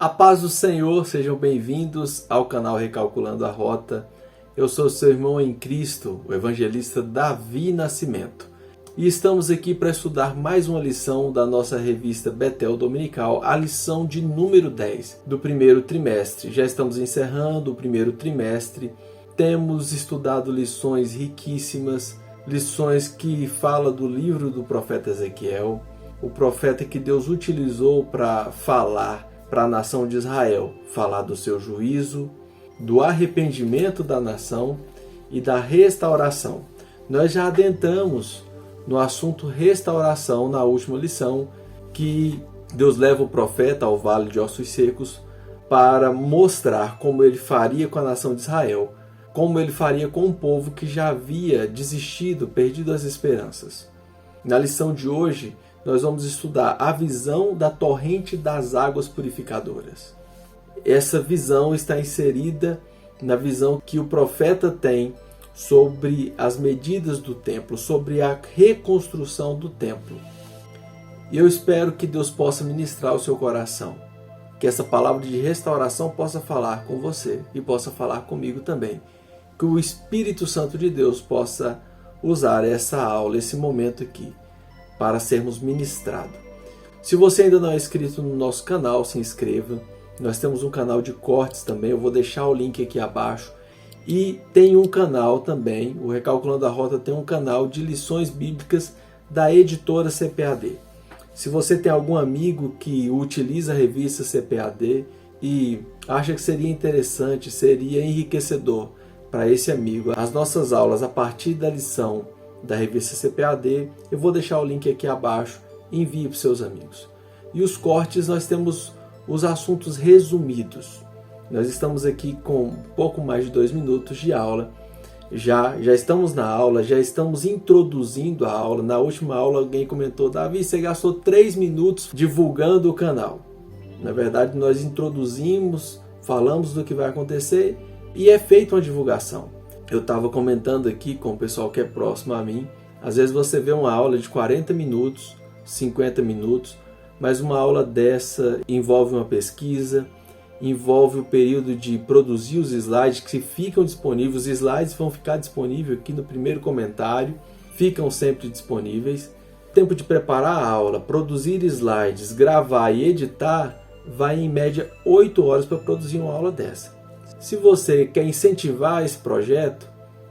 A paz do Senhor, sejam bem-vindos ao canal Recalculando a Rota. Eu sou seu irmão em Cristo, o evangelista Davi Nascimento. E estamos aqui para estudar mais uma lição da nossa revista Betel Dominical, a lição de número 10 do primeiro trimestre. Já estamos encerrando o primeiro trimestre, temos estudado lições riquíssimas, lições que falam do livro do profeta Ezequiel, o profeta que Deus utilizou para falar para a nação de Israel, falar do seu juízo, do arrependimento da nação e da restauração. Nós já adentramos no assunto restauração na última lição, que Deus leva o profeta ao vale de ossos secos para mostrar como ele faria com a nação de Israel, como ele faria com um povo que já havia desistido, perdido as esperanças. Na lição de hoje, nós vamos estudar a visão da torrente das águas purificadoras. Essa visão está inserida na visão que o profeta tem sobre as medidas do templo, sobre a reconstrução do templo. E eu espero que Deus possa ministrar o seu coração, que essa palavra de restauração possa falar com você e possa falar comigo também, que o Espírito Santo de Deus possa usar essa aula, esse momento aqui, para sermos ministrados. Se você ainda não é inscrito no nosso canal, se inscreva. Nós temos um canal de cortes também, eu vou deixar o link aqui abaixo. E tem um canal também, o Recalculando a Rota tem um canal de lições bíblicas da editora CPAD. Se você tem algum amigo que utiliza a revista CPAD e acha que seria interessante, seria enriquecedor para esse amigo, as nossas aulas a partir da lição da revista CPAD, eu vou deixar o link aqui abaixo, envie para os seus amigos. E os cortes, nós temos os assuntos resumidos. Nós estamos aqui com um pouco mais de 2 minutos de aula. Já estamos na aula, já estamos introduzindo a aula. Na última aula alguém comentou: Davi, você gastou 3 minutos divulgando o canal. Na verdade, nós introduzimos, falamos do que vai acontecer e é feita uma divulgação. Eu estava comentando aqui com o pessoal que é próximo a mim. Às vezes você vê uma aula de 40 minutos, 50 minutos, mas uma aula dessa envolve uma pesquisa, envolve o período de produzir os slides que ficam disponíveis. Os slides vão ficar disponíveis aqui no primeiro comentário, ficam sempre disponíveis. Tempo de preparar a aula, produzir slides, gravar e editar, vai em média 8 horas para produzir uma aula dessa. Se você quer incentivar esse projeto,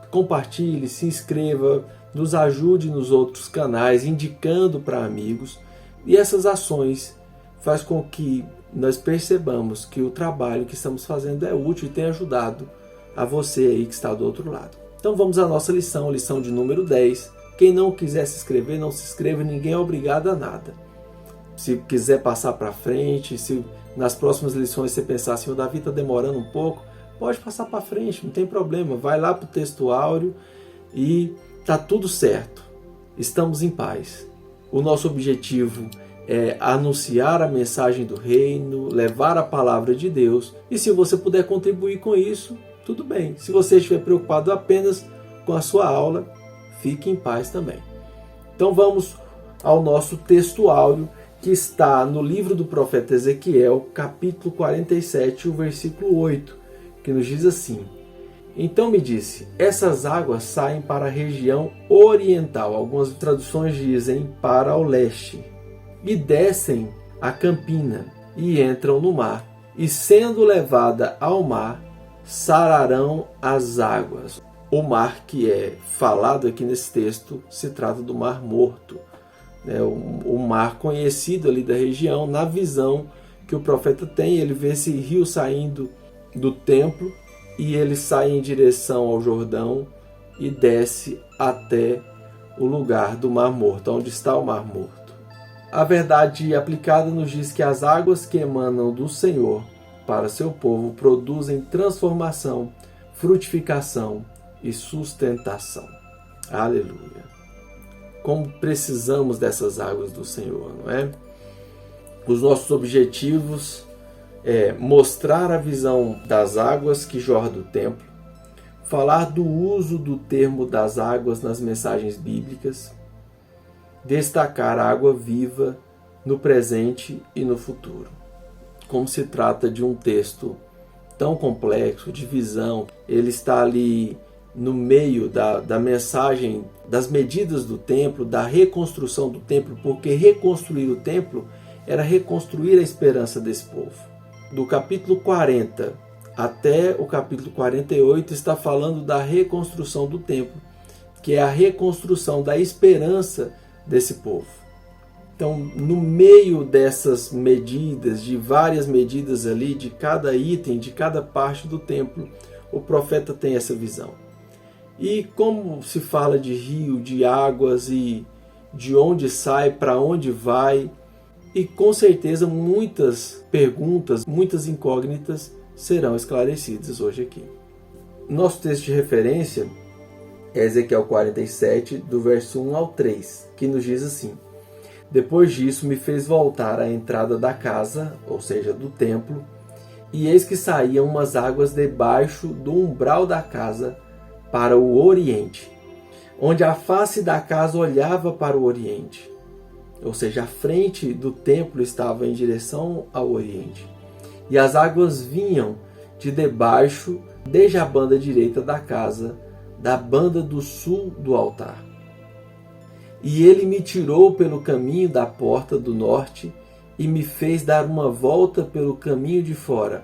compartilhe, se inscreva, nos ajude nos outros canais, indicando para amigos. E essas ações fazem com que nós percebamos que o trabalho que estamos fazendo é útil e tem ajudado a você aí que está do outro lado. Então vamos à nossa lição, lição de número 10. Quem não quiser se inscrever, não se inscreva, ninguém é obrigado a nada. Se quiser passar para frente, se nas próximas lições você pensar assim, o Davi está demorando um pouco, pode passar para frente, não tem problema. Vai lá para o texto áureo e está tudo certo. Estamos em paz. O nosso objetivo é anunciar a mensagem do reino, levar a palavra de Deus. E se você puder contribuir com isso, tudo bem. Se você estiver preocupado apenas com a sua aula, fique em paz também. Então vamos ao nosso texto áureo, que está no livro do profeta Ezequiel, capítulo 47, o versículo 8, que nos diz assim: Então me disse, essas águas saem para a região oriental, algumas traduções dizem para o leste, e descem a campina e entram no mar, e sendo levada ao mar, sararão as águas. O mar que é falado aqui nesse texto se trata do Mar Morto, o mar conhecido ali da região. Na visão que o profeta tem, ele vê esse rio saindo do templo e ele sai em direção ao Jordão e desce até o lugar do Mar Morto, onde está o Mar Morto. A verdade aplicada nos diz que as águas que emanam do Senhor para seu povo produzem transformação, frutificação e sustentação. Aleluia! Como precisamos dessas águas do Senhor, não é? Os nossos objetivos é mostrar a visão das águas que jorram do templo, falar do uso do termo das águas nas mensagens bíblicas, destacar a água viva no presente e no futuro. como se trata de um texto tão complexo, de visão, ele está ali no meio da mensagem das medidas do templo, da reconstrução do templo, porque reconstruir o templo era reconstruir a esperança desse povo. Do capítulo 40 até o capítulo 48 está falando da reconstrução do templo, que é a reconstrução da esperança desse povo. Então, no meio dessas medidas, de várias medidas ali, de cada item, de cada parte do templo, o profeta tem essa visão. E como se fala de rio, de águas e de onde sai, para onde vai, e com certeza muitas perguntas, muitas incógnitas serão esclarecidas hoje aqui. Nosso texto de referência é Ezequiel 47, do verso 1 ao 3, que nos diz assim: Depois disso me fez voltar à entrada da casa, ou seja, do templo, e eis que saíam umas águas debaixo do umbral da casa para o oriente, onde a face da casa olhava para o oriente. Ou seja, a frente do templo estava em direção ao oriente. E as águas vinham de debaixo, desde a banda direita da casa, da banda do sul do altar. E ele me tirou pelo caminho da porta do norte e me fez dar uma volta pelo caminho de fora,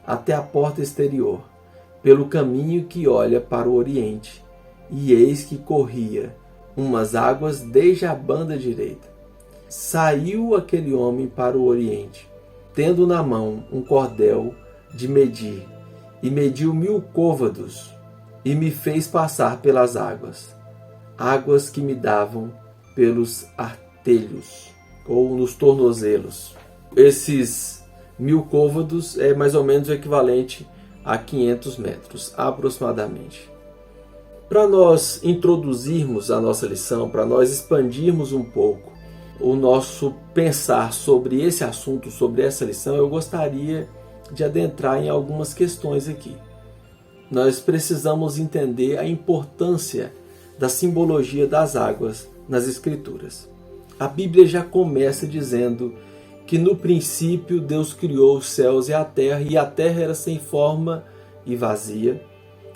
até a porta exterior, pelo caminho que olha para o oriente. E eis que corria umas águas desde a banda direita. Saiu aquele homem para o oriente, tendo na mão um cordel de medir, e mediu 1000 côvados, e me fez passar pelas águas, águas que me davam pelos artelhos, ou nos tornozelos. Esses 1000 côvados é mais ou menos o equivalente a 500 metros, aproximadamente. Para nós introduzirmos a nossa lição, para nós expandirmos um pouco o nosso pensar sobre esse assunto, sobre essa lição, eu gostaria de adentrar em algumas questões aqui. Nós precisamos entender a importância da simbologia das águas nas Escrituras. A Bíblia já começa dizendo que no princípio Deus criou os céus e a terra era sem forma e vazia,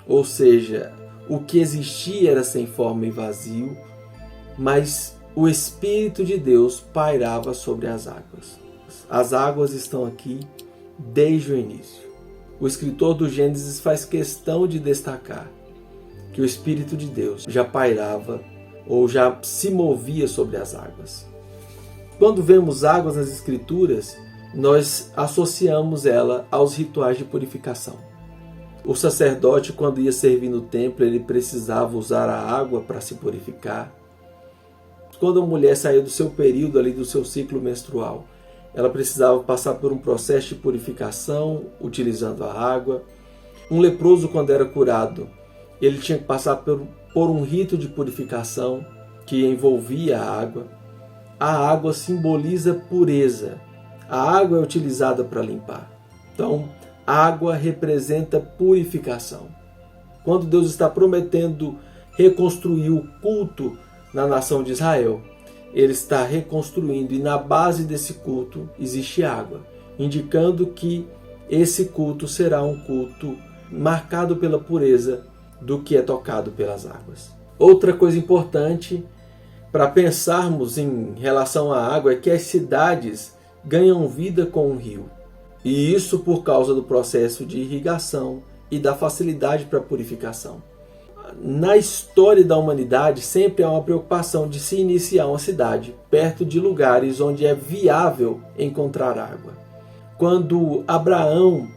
ou seja, o que existia era sem forma e vazio, mas o Espírito de Deus pairava sobre as águas. As águas estão aqui desde o início. O escritor do Gênesis faz questão de destacar que o Espírito de Deus já pairava ou já se movia sobre as águas. Quando vemos águas nas Escrituras, nós associamos ela aos rituais de purificação. O sacerdote, quando ia servir no templo, ele precisava usar a água para se purificar. Quando a mulher saía do seu período ali, do seu ciclo menstrual, ela precisava passar por um processo de purificação utilizando a água. Um leproso, quando era curado, ele tinha que passar por um rito de purificação que envolvia a água. A água simboliza pureza. A água é utilizada para limpar. Então, a água representa purificação. Quando Deus está prometendo reconstruir o culto na nação de Israel, ele está reconstruindo, e na base desse culto existe água, indicando que esse culto será um culto marcado pela pureza do que é tocado pelas águas. Outra coisa importante para pensarmos em relação à água é que as cidades ganham vida com um rio, e isso por causa do processo de irrigação e da facilidade para a purificação. Na história da humanidade, sempre há uma preocupação de se iniciar uma cidade perto de lugares onde é viável encontrar água. Quando Abraão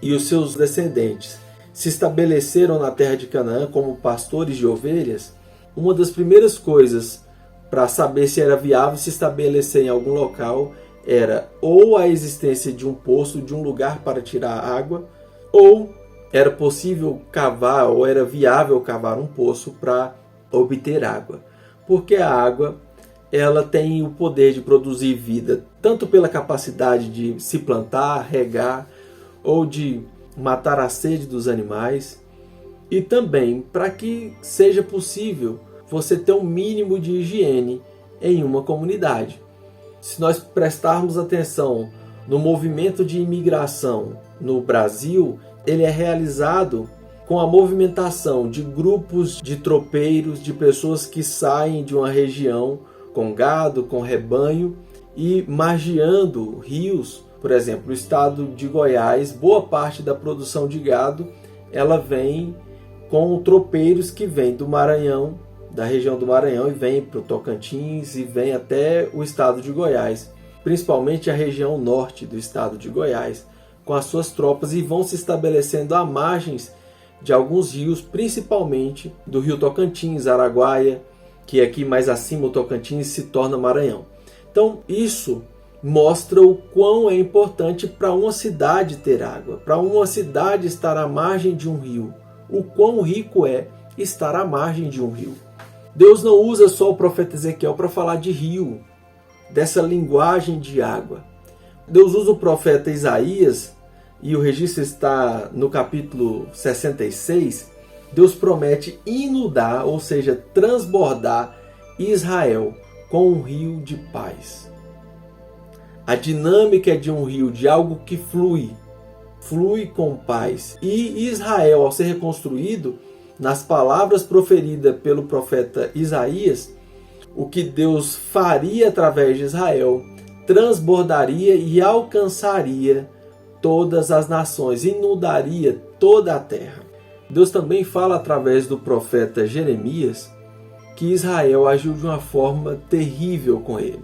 e os seus descendentes se estabeleceram na terra de Canaã como pastores de ovelhas, uma das primeiras coisas para saber se era viável se estabelecer em algum local era ou a existência de um poço, de um lugar para tirar água, ou era possível cavar, ou era viável cavar um poço para obter água. Porque a água, ela tem o poder de produzir vida, tanto pela capacidade de se plantar, regar, ou de matar a sede dos animais, e também para que seja possível você ter um mínimo de higiene em uma comunidade. Se nós prestarmos atenção no movimento de imigração no Brasil, ele é realizado com a movimentação de grupos de tropeiros, de pessoas que saem de uma região com gado, com rebanho e margeando rios. Por exemplo, o estado de Goiás, boa parte da produção de gado, ela vem com tropeiros que vêm do Maranhão, da região do Maranhão, e vem para o Tocantins e vem até o estado de Goiás, principalmente a região norte do estado de Goiás, com as suas tropas, e vão se estabelecendo à margens de alguns rios, principalmente do rio Tocantins, Araguaia, que aqui mais acima o Tocantins se torna Maranhão. Então isso mostra o quão é importante para uma cidade ter água, para uma cidade estar à margem de um rio, o quão rico é estar à margem de um rio. Deus não usa só o profeta Ezequiel para falar de rio, dessa linguagem de água. Deus usa o profeta Isaías, e o registro está no capítulo 66, Deus promete inundar, ou seja, transbordar Israel com um rio de paz. A dinâmica é de um rio, de algo que flui com paz. E Israel, ao ser reconstruído, nas palavras proferidas pelo profeta Isaías, o que Deus faria através de Israel transbordaria e alcançaria todas as nações, inundaria toda a terra. Deus também fala através do profeta Jeremias que Israel agiu de uma forma terrível com ele.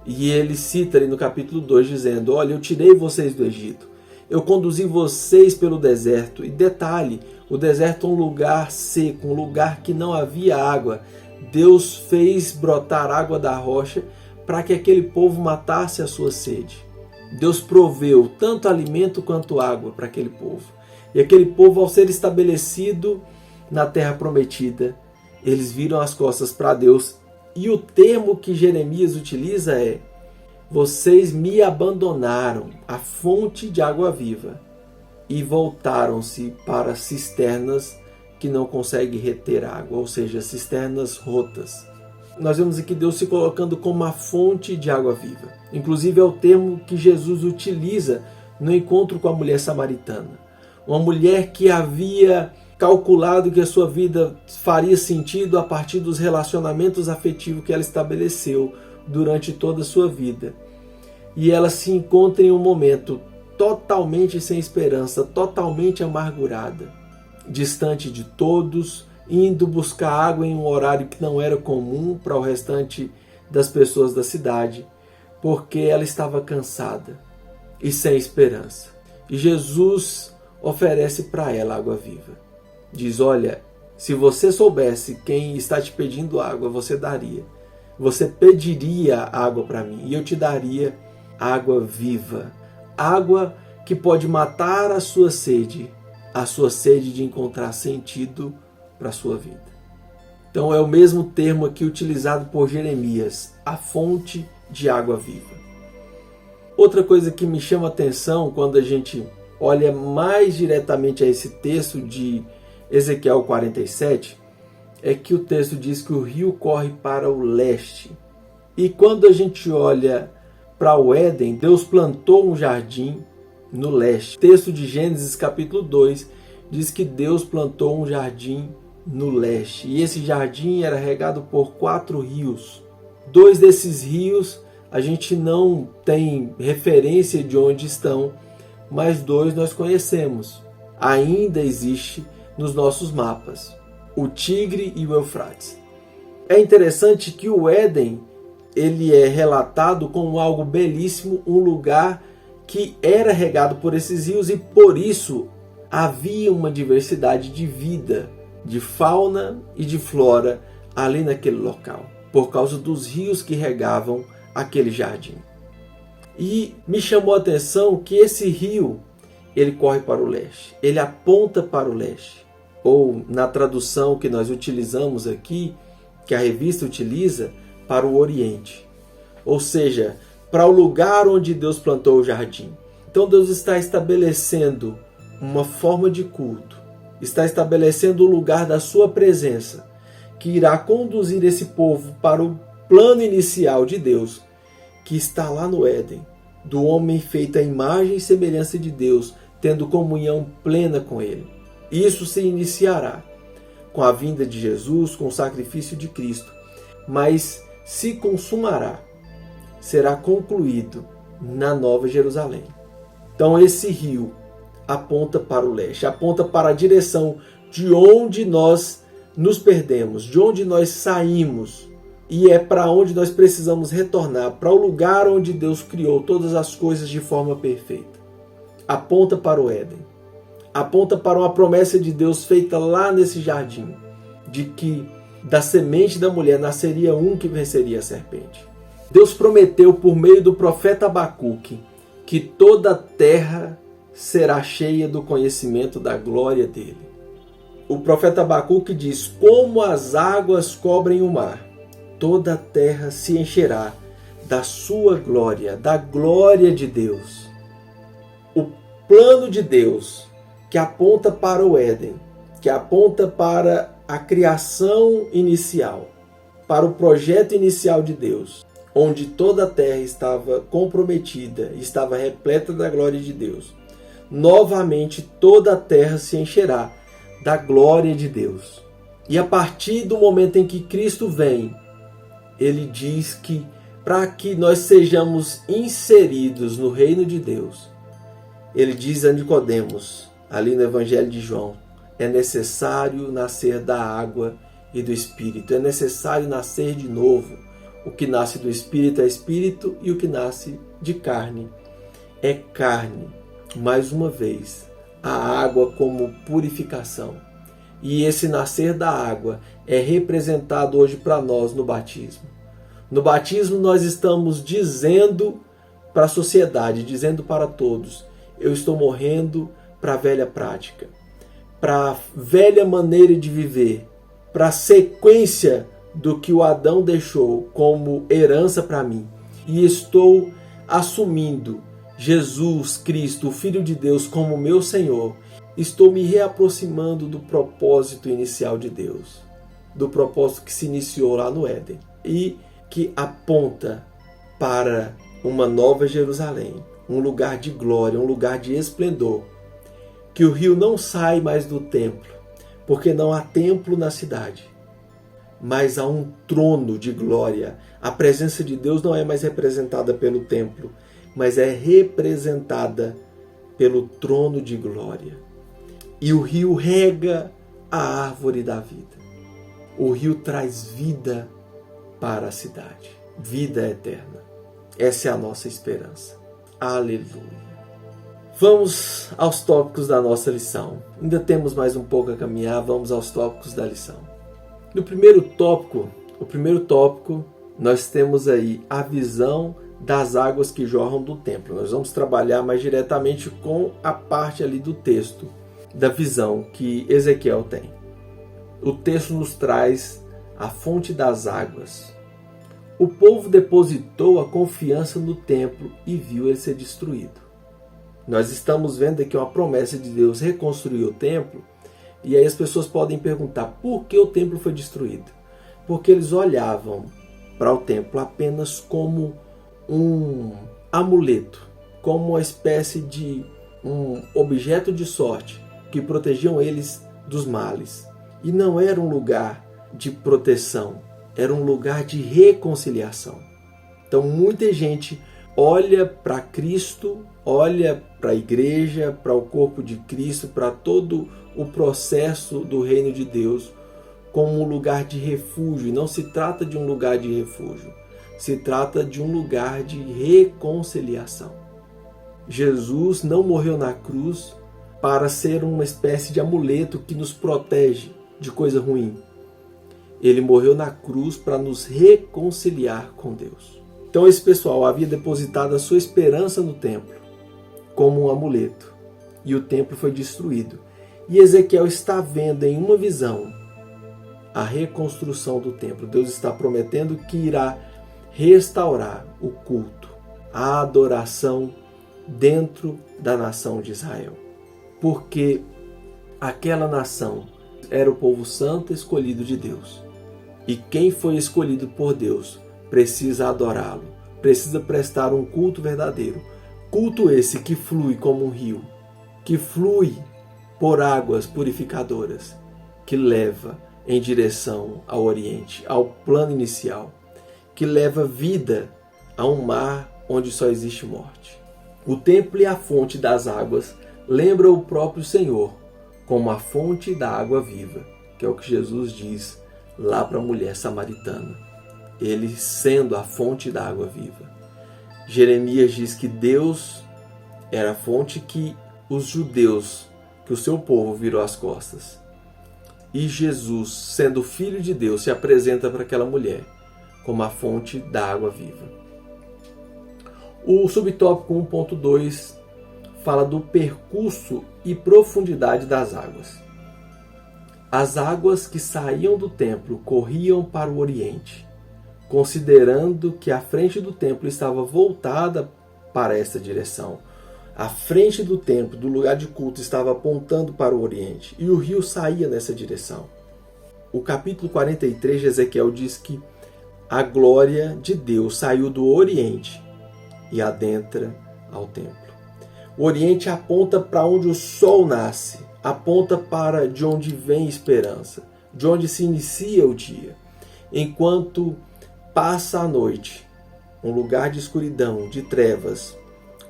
E ele cita ali no capítulo 2 dizendo: olha, eu tirei vocês do Egito, eu conduzi vocês pelo deserto. E detalhe, o deserto é um lugar seco, um lugar que não havia água. Deus fez brotar água da rocha para que aquele povo matasse a sua sede. Deus proveu tanto alimento quanto água para aquele povo. E aquele povo, ao ser estabelecido na terra prometida, eles viram as costas para Deus. E o termo que Jeremias utiliza é: vocês me abandonaram, a fonte de água viva, e voltaram-se para cisternas que não conseguem reter água, ou seja, cisternas rotas. Nós vemos aqui Deus se colocando como a fonte de água viva. Inclusive é o termo que Jesus utiliza no encontro com a mulher samaritana. Uma mulher que havia calculado que a sua vida faria sentido a partir dos relacionamentos afetivos que ela estabeleceu durante toda a sua vida. E ela se encontra em um momento totalmente sem esperança, totalmente amargurada, distante de todos, indo buscar água em um horário que não era comum para o restante das pessoas da cidade, porque ela estava cansada e sem esperança. E Jesus oferece para ela água viva. Diz: olha, se você soubesse quem está te pedindo água, você daria. Você pediria água para mim e eu te daria água viva. Água que pode matar a sua sede de encontrar sentido para a sua vida. Então é o mesmo termo aqui utilizado por Jeremias, a fonte de água viva. Outra coisa que me chama a atenção quando a gente olha mais diretamente a esse texto de Ezequiel 47, é que o texto diz que o rio corre para o leste. E quando a gente olha para o Éden, Deus plantou um jardim no leste. O texto de Gênesis capítulo 2 diz que Deus plantou um jardim no leste. E esse jardim era regado por 4 rios. 2 desses rios a gente não tem referência de onde estão, mas 2 nós conhecemos. Ainda existe nos nossos mapas: o Tigre e o Eufrates. É interessante que o Éden, ele é relatado como algo belíssimo, um lugar que era regado por esses rios e por isso havia uma diversidade de vida, de fauna e de flora ali naquele local, por causa dos rios que regavam aquele jardim. E me chamou a atenção que esse rio, ele corre para o leste, ele aponta para o leste. Ou na tradução que nós utilizamos aqui, que a revista utiliza, para o oriente. Ou seja, para o lugar onde Deus plantou o jardim. Então Deus está estabelecendo uma forma de culto, está estabelecendo o lugar da sua presença, que irá conduzir esse povo para o plano inicial de Deus, que está lá no Éden, do homem feito à imagem e semelhança de Deus, tendo comunhão plena com Ele. Isso se iniciará com a vinda de Jesus, com o sacrifício de Cristo, mas se consumará, será concluído na Nova Jerusalém. Então esse rio aponta para o leste, aponta para a direção de onde nós nos perdemos, de onde nós saímos, e é para onde nós precisamos retornar, para o lugar onde Deus criou todas as coisas de forma perfeita. Aponta para o Éden, aponta para uma promessa de Deus feita lá nesse jardim, de que da semente da mulher nasceria um que venceria a serpente. Deus prometeu por meio do profeta Abacuque que toda a terra será cheia do conhecimento da glória dele. O profeta Abacuque diz: como as águas cobrem o mar, toda a terra se encherá da sua glória, da glória de Deus. O plano de Deus, que aponta para o Éden, que aponta para a criação inicial, para o projeto inicial de Deus, onde toda a terra estava comprometida, estava repleta da glória de Deus. Novamente toda a terra se encherá da glória de Deus. E a partir do momento em que Cristo vem, ele diz que para que nós sejamos inseridos no reino de Deus, ele diz a Nicodemos, ali no Evangelho de João, é necessário nascer da água e do Espírito, é necessário nascer de novo. O que nasce do Espírito é Espírito e o que nasce de carne é carne. Mais uma vez, a água como purificação. E esse nascer da água é representado hoje para nós no batismo. No batismo nós estamos dizendo para a sociedade, dizendo para todos: eu estou morrendo para a velha prática, para a velha maneira de viver, para a sequência do que o Adão deixou como herança para mim. E estou assumindo Jesus Cristo, o Filho de Deus, como meu Senhor. Estou me reaproximando do propósito inicial de Deus, do propósito que se iniciou lá no Éden e que aponta para uma nova Jerusalém, um lugar de glória, um lugar de esplendor, que o rio não sai mais do templo, porque não há templo na cidade, mas há um trono de glória. A presença de Deus não é mais representada pelo templo, mas é representada pelo trono de glória. E o rio rega a árvore da vida. O rio traz vida para a cidade, vida eterna. Essa é a nossa esperança. Aleluia. Vamos aos tópicos da nossa lição. Ainda temos mais um pouco a caminhar, vamos aos tópicos da lição. No primeiro tópico, nós temos aí a visão das águas que jorram do templo. Nós vamos trabalhar mais diretamente com a parte ali do texto, da visão que Ezequiel tem. O texto nos traz a fonte das águas. O povo depositou a confiança no templo e viu ele ser destruído. Nós estamos vendo aqui uma promessa de Deus reconstruir o templo, e aí as pessoas podem perguntar por que o templo foi destruído? Porque eles olhavam para o templo apenas como um amuleto, como uma espécie de um objeto de sorte que protegiam eles dos males. E não era um lugar de proteção, era um lugar de reconciliação. Então muita gente olha para Cristo, olha para a igreja, para o corpo de Cristo, para todo o processo do reino de Deus como um lugar de refúgio. E não se trata de um lugar de refúgio, se trata de um lugar de reconciliação. Jesus não morreu na cruz para ser uma espécie de amuleto que nos protege de coisa ruim. Ele morreu na cruz para nos reconciliar com Deus. Então esse pessoal havia depositado a sua esperança no templo como um amuleto, e o templo foi destruído. E Ezequiel está vendo em uma visão a reconstrução do templo. Deus está prometendo que irá restaurar o culto, a adoração dentro da nação de Israel. Porque aquela nação era o povo santo escolhido de Deus. E quem foi escolhido por Deus precisa adorá-lo, precisa prestar um culto verdadeiro, Culto esse que flui como um rio, que flui por águas purificadoras, que leva em direção ao Oriente, ao plano inicial, que leva vida a um mar onde só existe morte. O templo e a fonte das águas lembram o próprio Senhor como a fonte da água viva, que é o que Jesus diz lá para a mulher samaritana, ele sendo a fonte da água viva. Jeremias diz que Deus era a fonte que os judeus, que o seu povo virou as costas. E Jesus, sendo filho de Deus, se apresenta para aquela mulher como a fonte da água viva. O subtópico 1.2 fala do percurso e profundidade das águas. As águas que saíam do templo corriam para o oriente, considerando que a frente do templo estava voltada para essa direção. A frente do templo, do lugar de culto, estava apontando para o oriente e o rio saía nessa direção. O capítulo 43 de Ezequiel diz que a glória de Deus saiu do oriente e adentra ao templo. O oriente aponta para onde o sol nasce, aponta para de onde vem esperança, de onde se inicia o dia. Enquanto passa a noite, um lugar de escuridão, de trevas,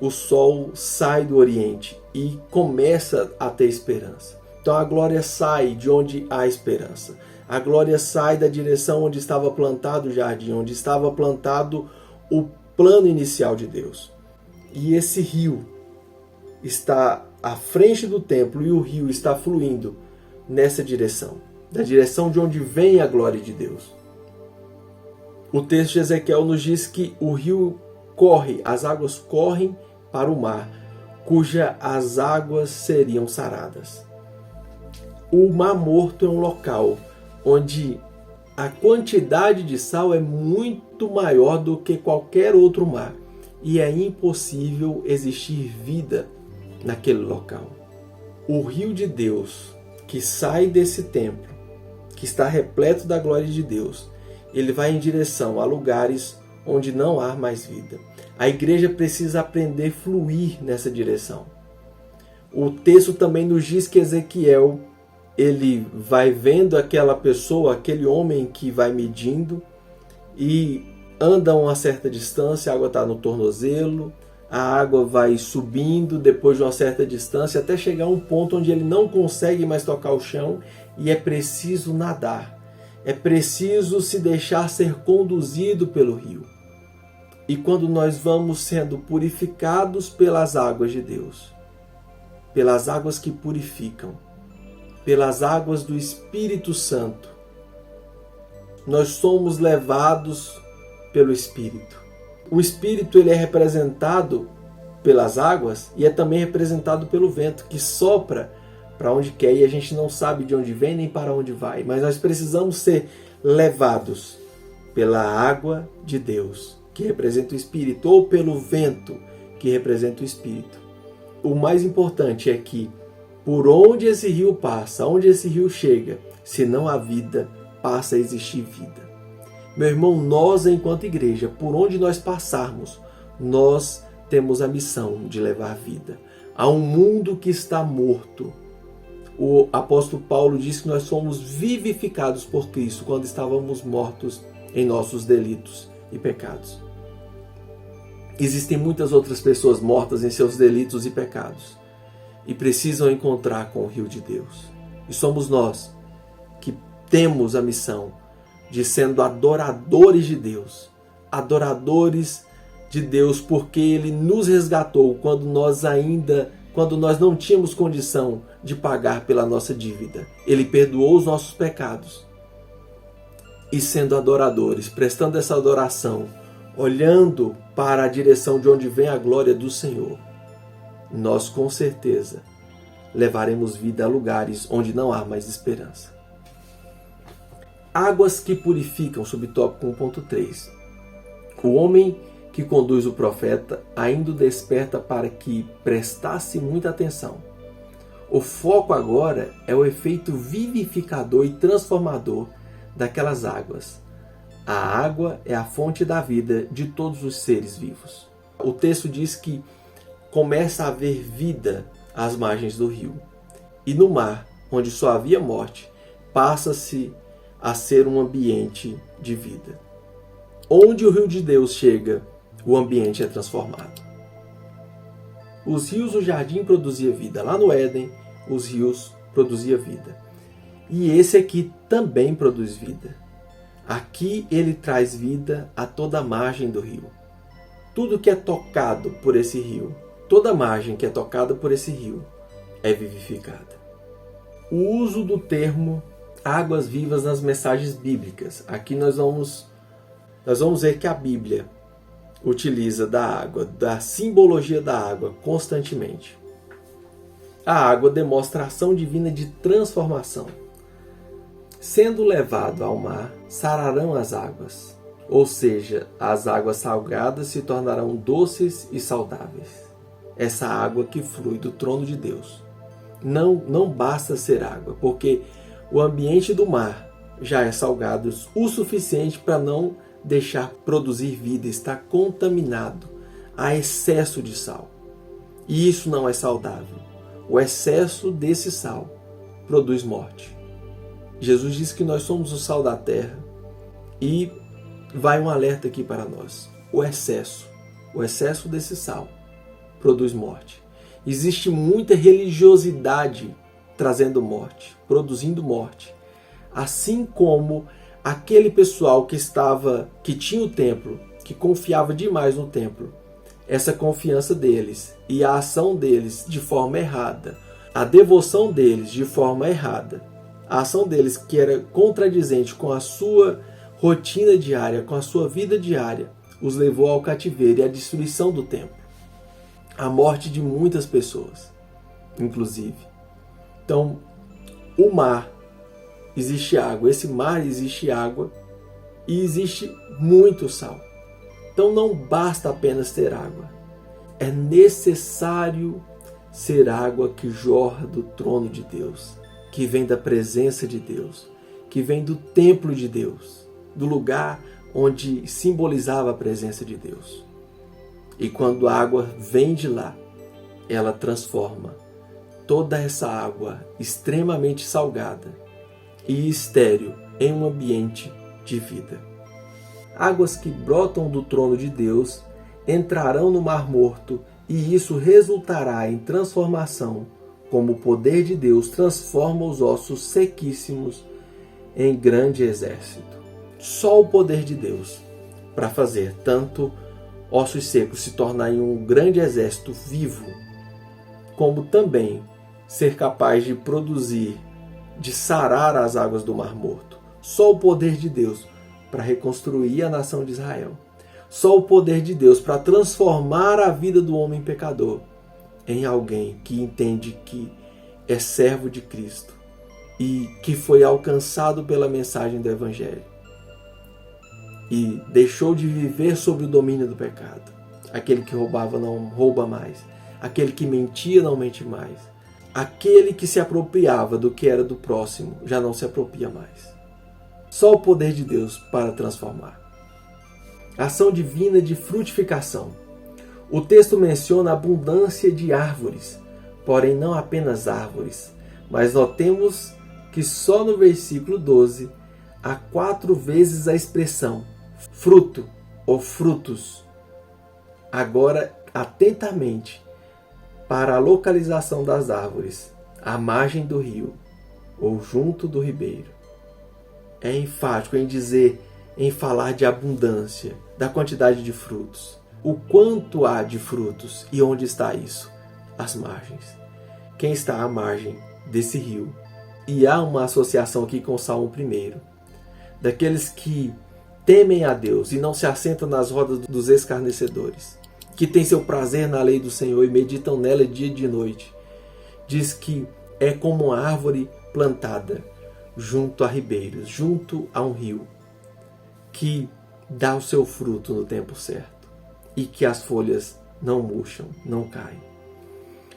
o sol sai do oriente e começa a ter esperança. Então a glória sai de onde há esperança. A glória sai da direção onde estava plantado o jardim, onde estava plantado o plano inicial de Deus. E esse rio está à frente do templo e o rio está fluindo nessa direção, da direção de onde vem a glória de Deus. O texto de Ezequiel nos diz que o rio corre, as águas correm para o mar, cuja as águas seriam saradas. O Mar Morto é um local onde a quantidade de sal é muito maior do que qualquer outro mar e é impossível existir vida naquele local. O rio de Deus que sai desse templo, que está repleto da glória de Deus, ele vai em direção a lugares onde não há mais vida. A igreja precisa aprender a fluir nessa direção. O texto também nos diz que Ezequiel, ele vai vendo aquela pessoa, aquele homem que vai medindo e anda a uma certa distância, a água está no tornozelo, a água vai subindo depois de uma certa distância até chegar a um ponto onde ele não consegue mais tocar o chão e é preciso nadar. É preciso se deixar ser conduzido pelo rio. E quando nós vamos sendo purificados pelas águas de Deus, pelas águas que purificam, pelas águas do Espírito Santo, nós somos levados pelo Espírito. O Espírito ele é representado pelas águas e é também representado pelo vento que sopra para onde quer e a gente não sabe de onde vem nem para onde vai, mas nós precisamos ser levados pela água de Deus, que representa o Espírito, ou pelo vento, que representa o Espírito. O mais importante é que por onde esse rio passa, onde esse rio chega, se não há vida, passa a existir vida. Meu irmão, nós enquanto igreja, por onde nós passarmos, nós temos a missão de levar vida a um mundo que está morto. O apóstolo Paulo diz que nós somos vivificados por Cristo quando estávamos mortos em nossos delitos e pecados. Existem muitas outras pessoas mortas em seus delitos e pecados e precisam encontrar com o rio de Deus. E somos nós que temos a missão de sendo adoradores de Deus, adoradores de Deus porque Ele nos resgatou quando nós não tínhamos condição de pagar pela nossa dívida. Ele perdoou os nossos pecados. E sendo adoradores, prestando essa adoração, olhando para a direção de onde vem a glória do Senhor, nós com certeza levaremos vida a lugares onde não há mais esperança. Águas que purificam, subtópico 1.3. O homem que conduz o profeta ainda o desperta para que prestasse muita atenção. O foco agora é o efeito vivificador e transformador daquelas águas. A água é a fonte da vida de todos os seres vivos. O texto diz que começa a haver vida às margens do rio. E no mar, onde só havia morte, passa-se a ser um ambiente de vida. Onde o rio de Deus chega, o ambiente é transformado. Os rios do jardim produziam vida. Lá no Éden, os rios produziam vida. E esse aqui também produz vida. Aqui ele traz vida a toda a margem do rio. Tudo que é tocado por esse rio, toda margem que é tocada por esse rio, é vivificada. O uso do termo águas vivas nas mensagens bíblicas. Aqui nós vamos ver que a Bíblia utiliza da água, da simbologia da água, constantemente. A água demonstra a ação divina de transformação. Sendo levado ao mar, sararão as águas, ou seja, as águas salgadas se tornarão doces e saudáveis. Essa água que flui do trono de Deus. Não basta ser água, porque o ambiente do mar já é salgado o suficiente para não deixar produzir vida, está contaminado a excesso de sal. E isso não é saudável. O excesso desse sal produz morte. Jesus diz que nós somos o sal da terra e vai um alerta aqui para nós. O excesso desse sal produz morte. Existe muita religiosidade trazendo morte, produzindo morte. Assim como aquele pessoal que tinha o templo, que confiava demais no templo, essa confiança deles e a ação deles de forma errada, a devoção deles de forma errada, a ação deles que era contradizente com a sua rotina diária, com a sua vida diária, os levou ao cativeiro e à destruição do templo, a morte de muitas pessoas, inclusive. Então, o mar, existe água, esse mar existe água e existe muito sal. Então não basta apenas ter água, é necessário ser água que jorra do trono de Deus, que vem da presença de Deus, que vem do templo de Deus, do lugar onde simbolizava a presença de Deus. E quando a água vem de lá, ela transforma toda essa água extremamente salgada e estéril em um ambiente de vida. Águas que brotam do trono de Deus entrarão no Mar Morto e isso resultará em transformação, como o poder de Deus transforma os ossos sequíssimos em grande exército. Só o poder de Deus para fazer tanto ossos secos se tornarem um grande exército vivo, como também ser capaz de produzir, de sarar as águas do Mar Morto. Só o poder de Deus para reconstruir a nação de Israel. Só o poder de Deus para transformar a vida do homem pecador em alguém que entende que é servo de Cristo e que foi alcançado pela mensagem do Evangelho e deixou de viver sob o domínio do pecado. Aquele que roubava não rouba mais. Aquele que mentia não mente mais. Aquele que se apropriava do que era do próximo já não se apropria mais. Só o poder de Deus para transformar. Ação divina de frutificação. O texto menciona a abundância de árvores, porém não apenas árvores, mas notemos que só no versículo 12 há 4 vezes a expressão fruto ou frutos. Agora, atentamente para a localização das árvores, à margem do rio ou junto do ribeiro. É enfático em falar de abundância, da quantidade de frutos. O quanto há de frutos e onde está isso? As margens. Quem está à margem desse rio? E há uma associação aqui com o Salmo 1, daqueles que temem a Deus e não se assentam nas rodas dos escarnecedores, que têm seu prazer na lei do Senhor e meditam nela dia e de noite. Diz que é como uma árvore plantada junto a ribeiros, junto a um rio, que dá o seu fruto no tempo certo e que as folhas não murcham, não caem.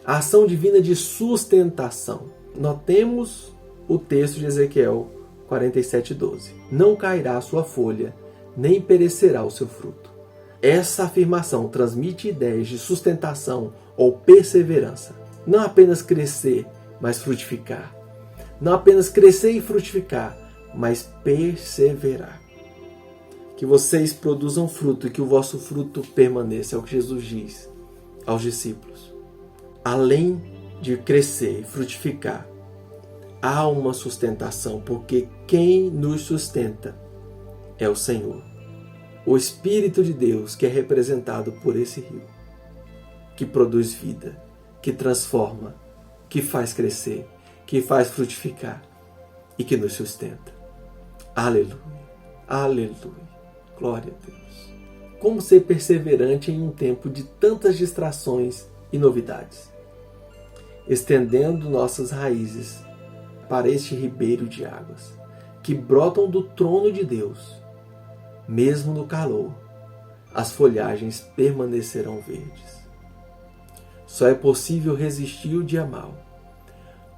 A ação divina de sustentação. Notemos o texto de Ezequiel 47:12. Não cairá a sua folha, nem perecerá o seu fruto. Essa afirmação transmite ideias de sustentação ou perseverança. Não apenas crescer, mas frutificar. Não apenas crescer e frutificar, mas perseverar. Que vocês produzam fruto e que o vosso fruto permaneça, é o que Jesus diz aos discípulos. Além de crescer e frutificar, há uma sustentação, porque quem nos sustenta é o Senhor. O Espírito de Deus, que é representado por esse rio, que produz vida, que transforma, que faz crescer, que faz frutificar e que nos sustenta. Aleluia, aleluia, glória a Deus. Como ser perseverante em um tempo de tantas distrações e novidades? Estendendo nossas raízes para este ribeiro de águas, que brotam do trono de Deus. Mesmo no calor, as folhagens permanecerão verdes. Só é possível resistir o dia mau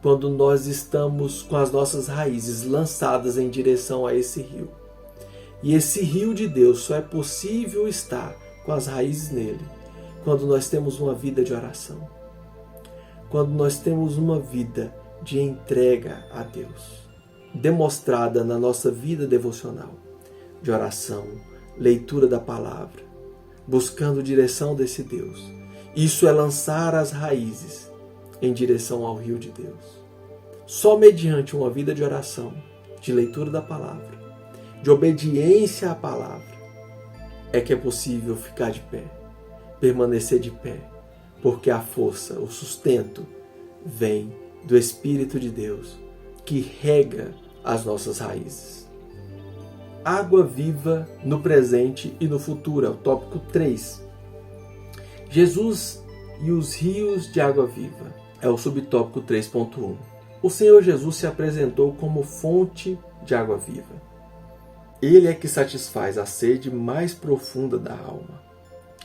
quando nós estamos com as nossas raízes lançadas em direção a esse rio. E esse rio de Deus só é possível estar com as raízes nele quando nós temos uma vida de oração, quando nós temos uma vida de entrega a Deus, demonstrada na nossa vida devocional, de oração, leitura da palavra, buscando direção desse Deus. Isso é lançar as raízes em direção ao rio de Deus. Só mediante uma vida de oração, de leitura da palavra, de obediência à palavra, é que é possível ficar de pé, permanecer de pé, porque a força, o sustento, vem do Espírito de Deus, que rega as nossas raízes. Água viva no presente e no futuro, é o tópico 3. Jesus e os rios de água viva, é o subtópico 3.1. O Senhor Jesus se apresentou como fonte de água viva. Ele é que satisfaz a sede mais profunda da alma,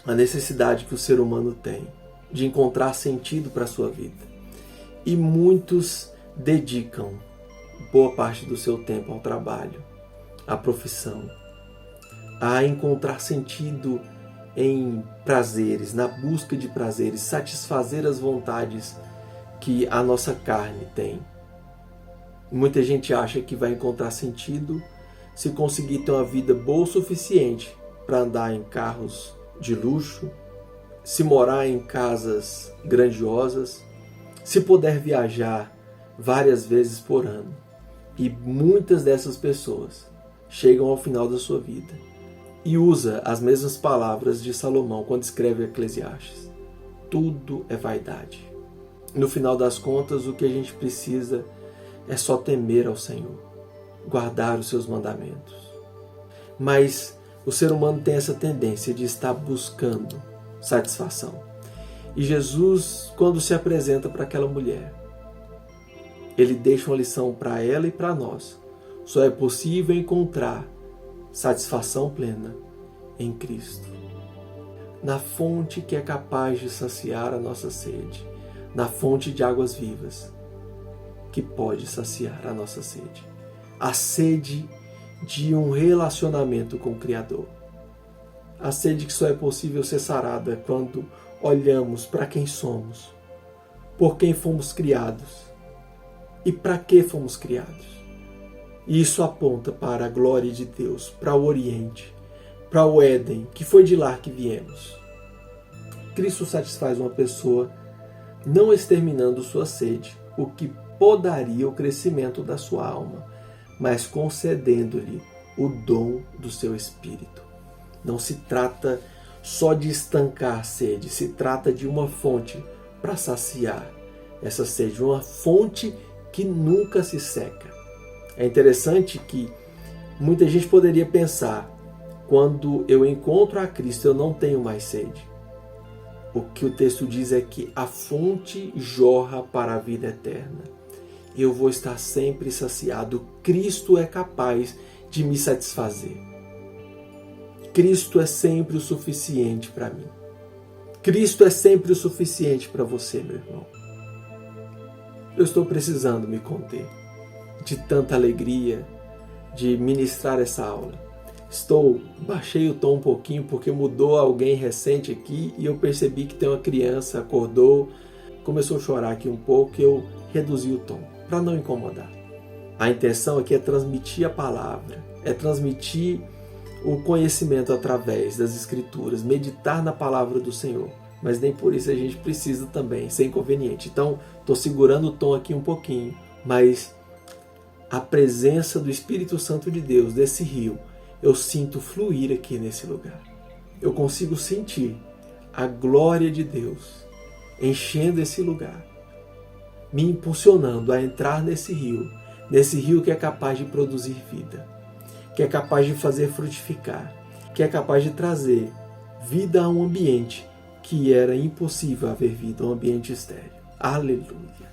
a necessidade que o ser humano tem de encontrar sentido para a sua vida. E muitos dedicam boa parte do seu tempo ao trabalho, à profissão, a encontrar sentido em prazeres, na busca de prazeres, satisfazer as vontades que a nossa carne tem. Muita gente acha que vai encontrar sentido se conseguir ter uma vida boa o suficiente para andar em carros de luxo, se morar em casas grandiosas, se puder viajar várias vezes por ano. E muitas dessas pessoas chegam ao final da sua vida e usa as mesmas palavras de Salomão quando escreve Eclesiastes. Tudo é vaidade. No final das contas, o que a gente precisa é só temer ao Senhor, guardar os seus mandamentos. Mas o ser humano tem essa tendência de estar buscando satisfação. E Jesus, quando se apresenta para aquela mulher, ele deixa uma lição para ela e para nós. Só é possível encontrar satisfação plena em Cristo, na fonte que é capaz de saciar a nossa sede, na fonte de águas vivas que pode saciar a nossa sede, a sede de um relacionamento com o Criador, a sede que só é possível ser sarada quando olhamos para quem somos, por quem fomos criados e para que fomos criados. E isso aponta para a glória de Deus, para o Oriente, para o Éden, que foi de lá que viemos. Cristo satisfaz uma pessoa não exterminando sua sede, o que podaria o crescimento da sua alma, mas concedendo-lhe o dom do seu espírito. Não se trata só de estancar a sede, se trata de uma fonte para saciar essa sede, uma fonte que nunca se seca. É interessante que muita gente poderia pensar, quando eu encontro a Cristo eu não tenho mais sede. O que o texto diz é que a fonte jorra para a vida eterna. Eu vou estar sempre saciado. Cristo é capaz de me satisfazer. Cristo é sempre o suficiente para mim. Cristo é sempre o suficiente para você, meu irmão. Eu estou precisando me conter de tanta alegria de ministrar essa aula. Baixei o tom um pouquinho porque mudou alguém recente aqui e eu percebi que tem uma criança, acordou, começou a chorar aqui um pouco e eu reduzi o tom, para não incomodar. A intenção aqui é transmitir a palavra, é transmitir o conhecimento através das Escrituras, meditar na palavra do Senhor. Mas nem por isso a gente precisa também ser inconveniente. Então, estou segurando o tom aqui um pouquinho, mas a presença do Espírito Santo de Deus, desse rio, eu sinto fluir aqui nesse lugar. Eu consigo sentir a glória de Deus enchendo esse lugar, me impulsionando a entrar nesse rio que é capaz de produzir vida, que é capaz de fazer frutificar, que é capaz de trazer vida a um ambiente que era impossível haver vida, um ambiente estéril. Aleluia!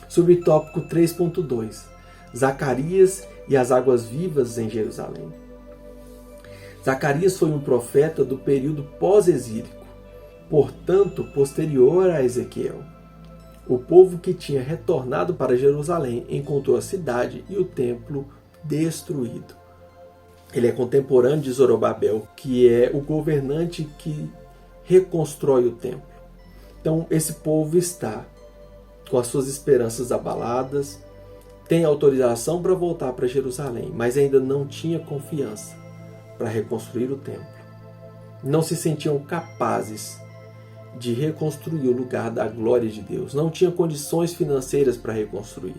Subtópico 3.2. Zacarias e as águas vivas em Jerusalém. Zacarias foi um profeta do período pós-exílico, portanto posterior a Ezequiel. O povo que tinha retornado para Jerusalém encontrou a cidade e o templo destruído. Ele é contemporâneo de Zorobabel, que é o governante que reconstrói o templo. Então esse povo está com as suas esperanças abaladas, tem autorização para voltar para Jerusalém, mas ainda não tinha confiança para reconstruir o templo. Não se sentiam capazes de reconstruir o lugar da glória de Deus. Não tinham condições financeiras para reconstruir.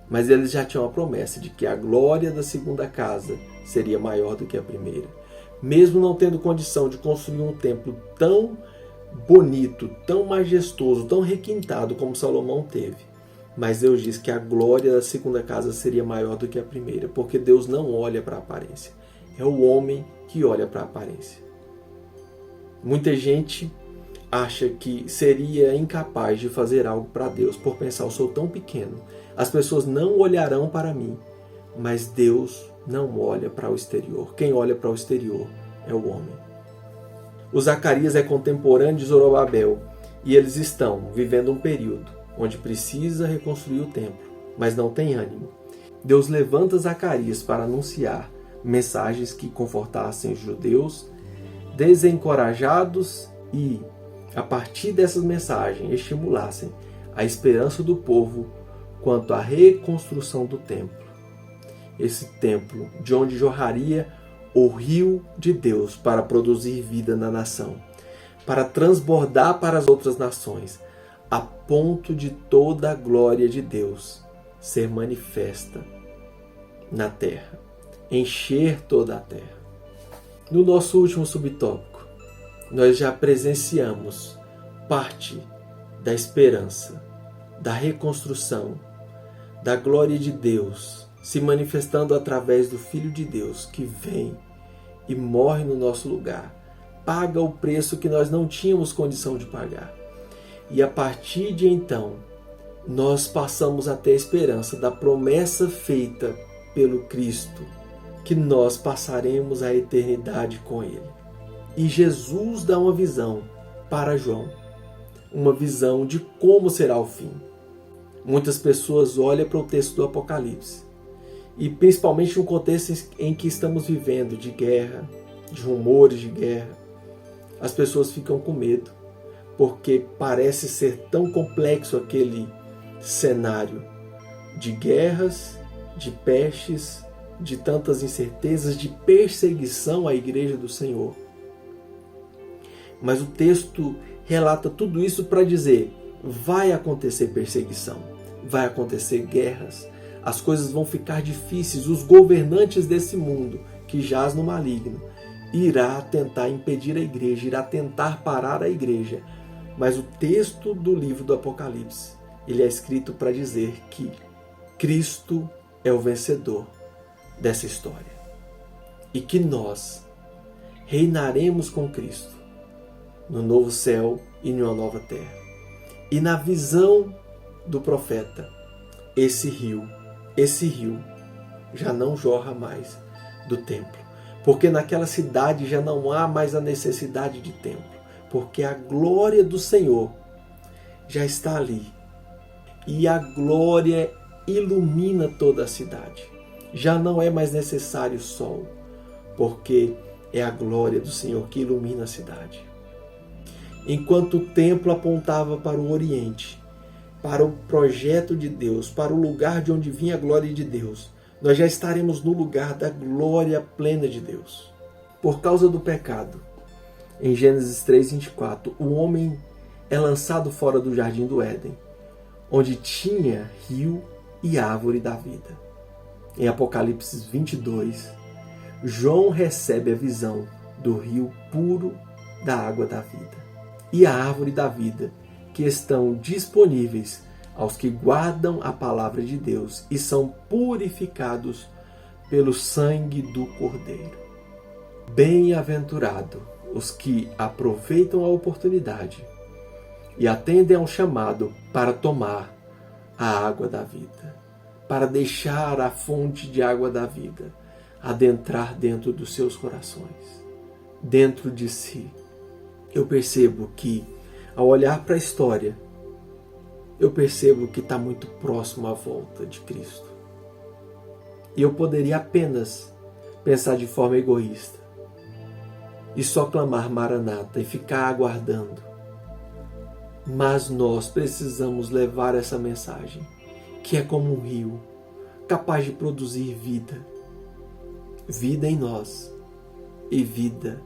Mas eles já tinham a promessa de que a glória da segunda casa seria maior do que a primeira. Mesmo não tendo condição de construir um templo tão bonito, tão majestoso, tão requintado como Salomão teve. Mas Deus diz que a glória da segunda casa seria maior do que a primeira, porque Deus não olha para a aparência. É o homem que olha para a aparência. Muita gente acha que seria incapaz de fazer algo para Deus por pensar, eu sou tão pequeno, as pessoas não olharão para mim. Mas Deus não olha para o exterior. Quem olha para o exterior é o homem. O Zacarias é contemporâneo de Zorobabel e eles estão vivendo um período onde precisa reconstruir o templo, mas não tem ânimo. Deus levanta Zacarias para anunciar mensagens que confortassem os judeus desencorajados e, a partir dessas mensagens, estimulassem a esperança do povo quanto à reconstrução do templo. Esse templo de onde jorraria o rio de Deus para produzir vida na nação, para transbordar para as outras nações, a ponto de toda a glória de Deus ser manifesta na terra, encher toda a terra. No nosso último subtópico, nós já presenciamos parte da esperança, da reconstrução, da glória de Deus se manifestando através do Filho de Deus que vem e morre no nosso lugar, paga o preço que nós não tínhamos condição de pagar. E a partir de então, nós passamos a ter a esperança da promessa feita pelo Cristo, que nós passaremos a eternidade com Ele. E Jesus dá uma visão para João, uma visão de como será o fim. Muitas pessoas olham para o texto do Apocalipse, e principalmente no contexto em que estamos vivendo, de guerra, de rumores de guerra, as pessoas ficam com medo, porque parece ser tão complexo aquele cenário de guerras, de pestes, de tantas incertezas, de perseguição à igreja do Senhor. Mas o texto relata tudo isso para dizer, vai acontecer perseguição, vai acontecer guerras, as coisas vão ficar difíceis, os governantes desse mundo, que jaz no maligno, irá tentar impedir a igreja, irá tentar parar a igreja. Mas o texto do livro do Apocalipse, ele é escrito para dizer que Cristo é o vencedor dessa história. E que nós reinaremos com Cristo no novo céu e numa nova terra. E na visão do profeta, esse rio já não jorra mais do templo. Porque naquela cidade já não há mais a necessidade de templo. Porque a glória do Senhor já está ali. E a glória ilumina toda a cidade. Já não é mais necessário sol. porque é a glória do Senhor que ilumina a cidade. Enquanto o templo apontava para o Oriente, para o projeto de Deus, para o lugar de onde vinha a glória de Deus, nós já estaremos no lugar da glória plena de Deus. Por causa do pecado, em Gênesis 3:24, o homem é lançado fora do jardim do Éden, onde tinha rio e árvore da vida. Em Apocalipse 22, João recebe a visão do rio puro da água da vida e a árvore da vida, que estão disponíveis aos que guardam a palavra de Deus e são purificados pelo sangue do Cordeiro. Bem-aventurado os que aproveitam a oportunidade e atendem ao chamado para tomar a água da vida, para deixar a fonte de água da vida adentrar dentro dos seus corações, dentro de si. Eu percebo que, ao olhar para a história, eu percebo que está muito próximo à volta de Cristo. E eu poderia apenas pensar de forma egoísta e só clamar Maranata e ficar aguardando. Mas nós precisamos levar essa mensagem, que é como um rio, capaz de produzir vida. Vida em nós e vida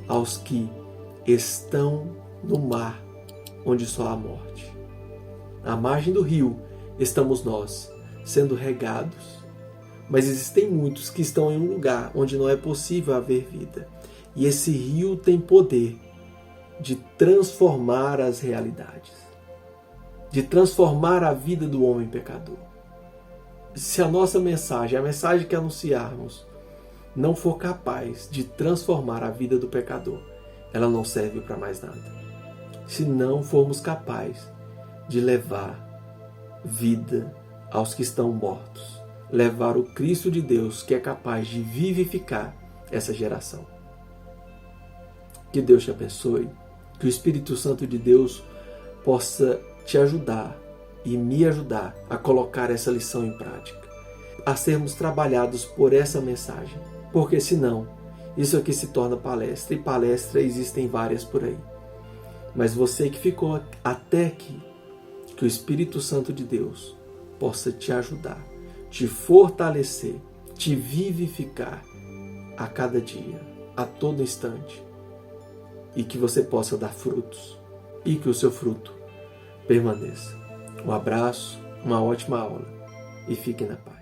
aos que estão no mar onde só há morte. À margem do rio estamos nós, sendo regados. Mas existem muitos que estão em um lugar onde não é possível haver vida. E esse rio tem poder de transformar as realidades, de transformar a vida do homem pecador. Se a nossa mensagem, a mensagem que anunciarmos, não for capaz de transformar a vida do pecador, ela não serve para mais nada. Se não formos capazes de levar vida aos que estão mortos, levar o Cristo de Deus que é capaz de vivificar essa geração. Que Deus te abençoe, que o Espírito Santo de Deus possa te ajudar e me ajudar a colocar essa lição em prática, a sermos trabalhados por essa mensagem, porque senão isso aqui se torna palestra, e palestra existem várias por aí. Mas você que ficou até aqui, que o Espírito Santo de Deus possa te ajudar, te fortalecer, te vivificar a cada dia, a todo instante, e que você possa dar frutos e que o seu fruto permaneça. Um abraço, uma ótima aula e fique na paz.